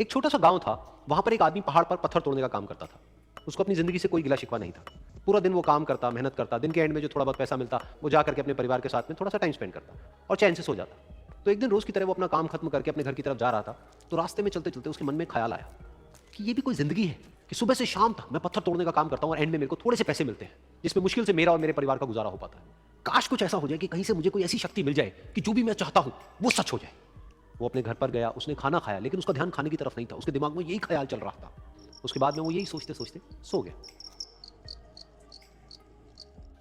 एक छोटा सा गांव था, वहां पर एक आदमी पहाड़ पर पत्थर तोड़ने का काम करता था। उसको अपनी जिंदगी से कोई गिला शिकवा नहीं था। पूरा दिन वो काम करता, मेहनत करता, दिन के एंड में जो थोड़ा बहुत पैसा मिलता वो जा करके अपने परिवार के साथ में थोड़ा सा टाइम स्पेंड करता और चैन से सो जाता। तो एक दिन रोज की तरह वो अपना काम खत्म करके अपने घर की तरफ जा रहा था, तो रास्ते में चलते चलते उसके मन में ख्याल आया कि ये भी कोई जिंदगी है कि सुबह से शाम तक मैं पत्थर तोड़ने का काम करता हूँ और एंड में मेरे को थोड़े से पैसे मिलते हैं, जिसमें मुश्किल से मेरा और मेरे परिवार का गुजारा हो पाता है। काश कुछ ऐसा हो जाए कि कहीं से मुझे कोई ऐसी शक्ति मिल जाए कि जो भी मैं चाहता हूँ वो सच हो जाए। वो अपने घर पर गया, उसने खाना खाया, लेकिन उसका ध्यान खाने की तरफ नहीं था। उसके दिमाग में यही ख्याल चल रहा था। उसके बाद में वो यही सोचते सोचते सो गया।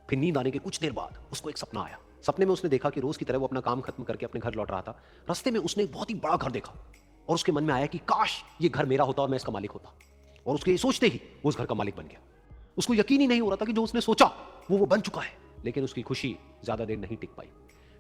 फिर नींद आने के कुछ देर बाद उसको एक सपना आया। सपने में उसने देखा कि रोज की तरह वो अपना काम खत्म करके अपने घर लौट रहा था। रास्ते में उसने एक बहुत ही बड़ा घर देखा और उसके मन में आया कि काश ये घर मेरा होता और मैं इसका मालिक होता। और उसके ये सोचते ही वो उस घर का मालिक बन गया। उसको यकीन ही नहीं हो रहा था कि जो उसने सोचा वो बन चुका है। लेकिन उसकी खुशी ज्यादा देर नहीं टिक पाई,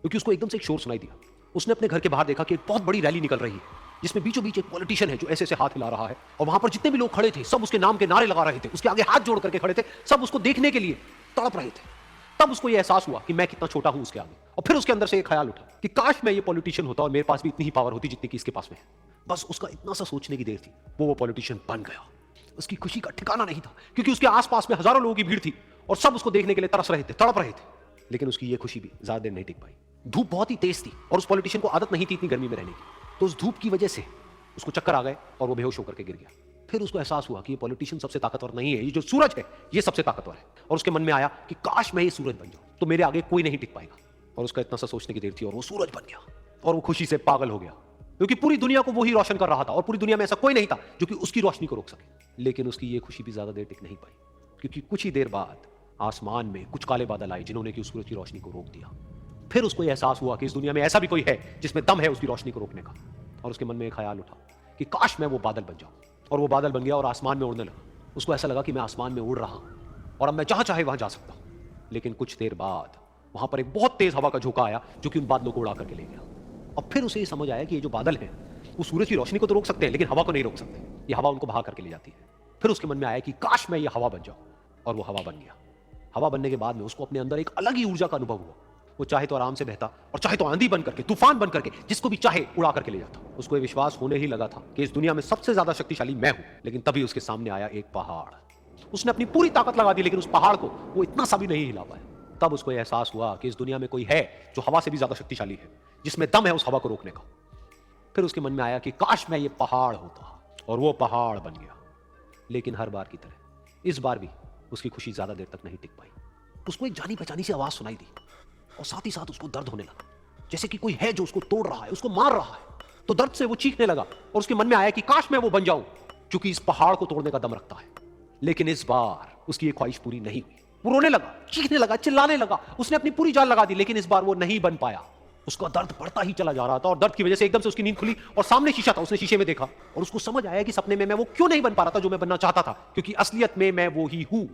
क्योंकि उसको एकदम से एक शोर सुनाई दिया। उसने अपने घर के बाहर देखा कि एक बहुत बड़ी रैली निकल रही है, जिसमें बीचों बीच एक पॉलिटिशियन है जो ऐसे ऐसे हाथ हिला रहा है। और वहां पर जितने भी लोग खड़े थे सब उसके नाम के नारे लगा रहे थे, उसके आगे हाथ जोड़ करके खड़े थे, सब उसको देखने के लिए तड़प रहे थे। तब उसको यह एहसास हुआ कि मैं कितना छोटा हूं उसके आगे। और फिर उसके अंदर से एक ख्याल उठा कि काश मैं ये पॉलिटिशियन होता और मेरे पास भी इतनी ही पावर होती जितनी कि इसके पास में है। बस उसका इतना सा सोचने की देर थी, वो पॉलिटिशियन बन गया। उसकी खुशी का ठिकाना नहीं था, क्योंकि उसके आसपास में हजारों लोगों की भीड़ थी और सब उसको देखने के लिए तरस रहे थे, तड़प रहे थे। लेकिन उसकी ये खुशी भी ज्यादा देर नहीं टिक पाई। धूप बहुत ही तेज थी और उस पॉलिटिशियन को आदत नहीं थी इतनी गर्मी में रहने की। तो उस धूप की वजह से उसको चक्कर आ गए और वो बेहोश होकर के गिर गया। फिर उसको एहसास हुआ कि ये पॉलिटिशियन सबसे ताकतवर नहीं है, ये जो सूरज है ये सबसे ताकतवर है। और उसके मन में आया कि काश मैं ये सूरज बन जाऊं तो मेरे आगे कोई नहीं टिक पाएगा। और उसका इतना सा सोचने की देर थी और वो सूरज बन गया। और वो खुशी से पागल हो गया, क्योंकि पूरी दुनिया को वो ही रोशन कर रहा था और पूरी दुनिया में ऐसा कोई नहीं था जो कि उसकी रोशनी को रोक सके। लेकिन उसकी ये खुशी भी ज्यादा देर टिक नहीं पाई, क्योंकि कुछ ही देर बाद आसमान में कुछ काले बादल आए जिन्होंने कि उस सूरज की रोशनी को रोक दिया। फिर उसको यह एहसास हुआ कि इस दुनिया में ऐसा भी कोई है जिसमें दम है उसकी रोशनी को रोकने का। और उसके मन में एक ख्याल उठा कि काश मैं वो बादल बन जाऊं। और वो बादल बन गया और आसमान में उड़ने लगा। उसको ऐसा लगा कि मैं आसमान में उड़ रहा हूं और अब मैं जहां चाहे वहां जा सकता हूं। लेकिन कुछ देर बाद वहां पर एक बहुत तेज हवा का झोंका आया जो कि उन बादलों को उड़ा करके ले गया। और फिर उसे ये समझ आया कि ये जो बादल हैं वो सूरज की रोशनी को तो रोक सकते हैं, लेकिन हवा को नहीं रोक सकते। ये हवा उनको बहा करके ले जाती है। फिर उसके मन में आया कि काश मैं ये हवा बन जाऊं, और वो हवा बन गया। हवा बनने के बाद में उसको अपने अंदर एक अलग ही ऊर्जा का अनुभव हुआ। वो चाहे तो आराम से बहता और चाहे तो आंधी बन करके, तूफान बन करके, जिसको भी चाहे उड़ा करके ले जाता। उसको ये विश्वास होने ही लगा था कि इस दुनिया में सबसे ज्यादा शक्तिशाली मैं हूं। लेकिन तभी उसके सामने आया एक पहाड़। उसने अपनी पूरी ताकत लगा दी, लेकिन उस पहाड़ को वो इतना सा भी नहीं हिला पाया। तब उसको यह एहसास हुआ कि इस दुनिया में कोई है जो हवा से भी ज्यादा शक्तिशाली है, जिसमें दम है उस हवा को रोकने का। फिर उसके मन में आया कि काश मैं ये पहाड़ होता, और वो पहाड़ बन गया। लेकिन हर बार की तरह इस बार भी उसकी खुशी ज्यादा देर तक नहीं टिक पाई। उसको एक जानी पहचानी सी आवाज सुनाई दी और साथ ही साथ उसको दर्द होने लगा, जैसे कि कोई है जो उसको तोड़ रहा है, उसको मार रहा है। तो दर्द से वो चीखने लगा और उसके मन में आया कि काश मैं वो बन जाऊं क्योंकि इस पहाड़ को तोड़ने का दम रखता है। लेकिन इस बार उसकी ये ख्वाहिश पूरी नहीं हुई। वो रोने लगा, चीखने लगा, चिल्लाने लगा। उसने अपनी पूरी जान लगा दी, लेकिन इस बार वो नहीं बन पाया। उसका दर्द बढ़ता ही चला जा रहा था और दर्द की वजह से एकदम से उसकी नींद खुली और सामने शीशा था। उसने शीशे में देखा और उसको समझ आया कि सपने में मैं वो क्यों नहीं बन पा रहा था जो मैं बनना चाहता था, क्योंकि असलियत में मैं वो ही हूं।